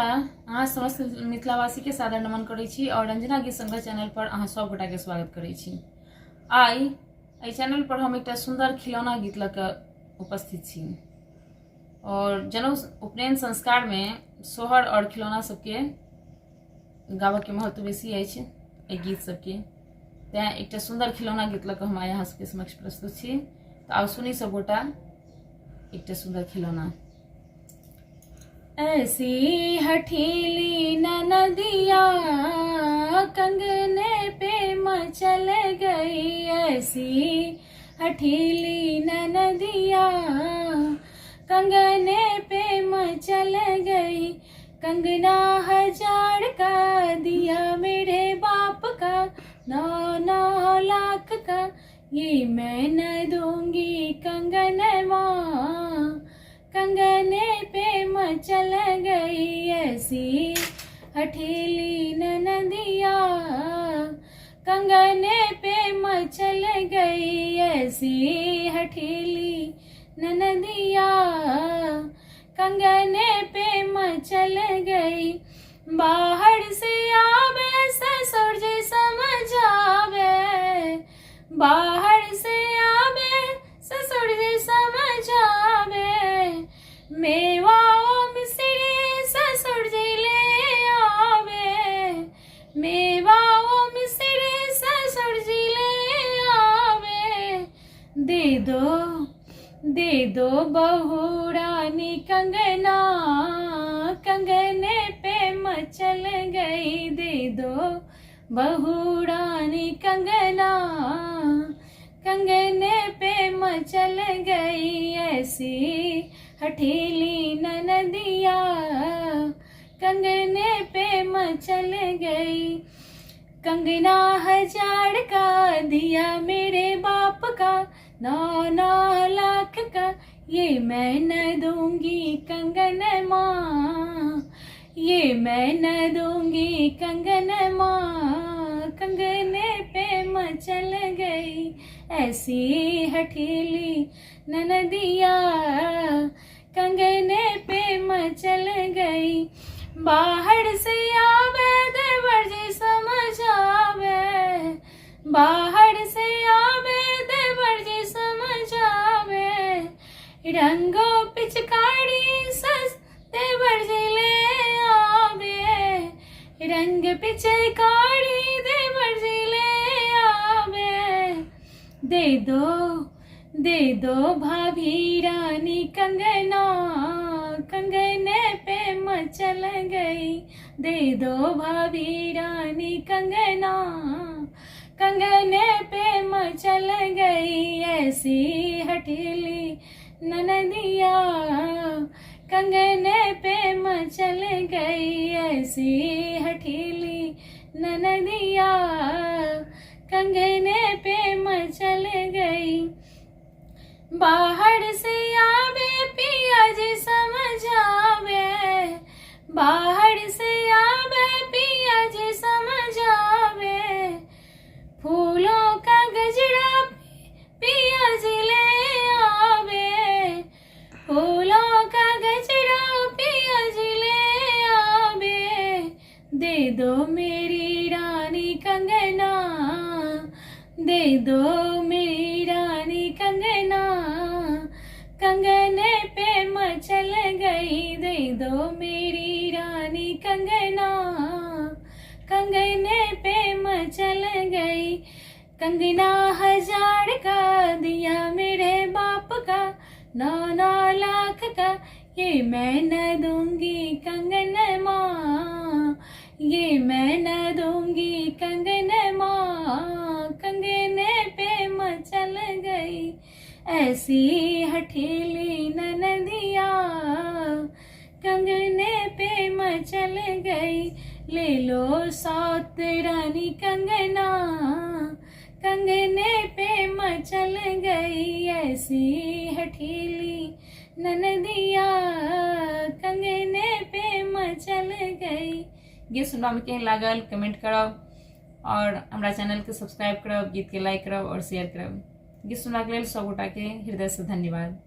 अहाँ समस्त मिथिलावासी के सादर नमन करै छी और रंजना गीत संग्रह चैनल पर अहाँ सब गोटा के स्वागत करै छी। आई एहि चैनल पर हम एक सुंदर खिलौना गीत लऽ कऽ उपस्थित छी और जनऊ उपनयन संस्कार में सोहर और खिलौना सबके गाबऽ के महत्व बेसी अछि एहि गीत सबके, तें एक सुंदर खिलौना गीत लऽ कऽ हम आइ अहाँ सबके समक्ष प्रस्तुत छी। तो आउ सुनी सब गोटा एक सुंदर खिलौना। ऐसी हठीली ननदिया कंगने पे मचल गई, ऐसी हठीली ननदिया कंगने पे मचल गई। कंगना 1000 का दिया मेरे बाप का, 9 लाख का ये मैं न दूंगी कंगन माँ। कंगने पे मचल गई ऐसी हठीली ननदिया, कंगने पे मचल गई ऐसी हठीली ननदिया, कंगने पे मचल गई। बाहर से आवे ससुर जी समझावे, बाहर से आवे ससुर जी समझावे। मेवा मिश्री ससुर जी ले आवे, मेवा मिश्री ससुर जी ले आवे। दे दो बहू रानी कंगना, कंगने पे मचल गई। दे दो बहू रानी कंगना, कंगने पे मचल गई ऐसी हठीली ननदिया, कंगने पे मचल गई। कंगना 1000 का दिया मेरे बाप का, 9 लाख का ये मैं न दूंगी कंगन माँ, ये मैं न दूंगी कंगन माँ। कंगने पे मचल गई ऐसी हठीली ननदिया, कंगने पे मचल गई। बाहर से आवे देवर जी समझावे, बाहर से आवे देवर जी समझावे। रंगो पिचकारी सस देवर जी ले आवे, रंग पिचकारी देवर जी ले आवे। दे दो भाभी रानी कंगना, कंगने पे मचल गई। दे दो भाभी रानी कंगना, कंगने पे मचल गई ऐसी हठीली ननदिया, कंगने पे मचल गई ऐसी हठीली ननदिया, कंगने पे मचल गई। बाहर से आवे पिया जी समझावे, बाहर से आवे पिया जी समझावे। फूलों का गजरा पिया जी ले आवे, फूलों का गजरा पिया जी ले आवे। दे दो मेरी रानी कंगना, दे दो मेरी रानी कंगना, कंगने पे मचल गई। दे दो मेरी रानी कंगना, कंगने पे मचल गई। कंगना 1000 का दिया मेरे बाप का, 9 लाख का ये मैं न दूंगी कंगन माँ, ये मैं न दूंगी कंगन माँ। कंगने पे मचल गई ऐसी हठीली ननदिया, कंगने पे मचल गई। ले लो सात रानी कंगना, कंगने पे मचल गई ऐसी हठीली ननदिया, कंगने पे मचल गई। गीत सुनबा में केहन लागल कमेंट करब और हमरा चैनल के सब्सक्राइब करब, गीत के लाइक करब और शेयर करब। गीत सुनबाक लेल सब गोटा के हृदय से धन्यवाद।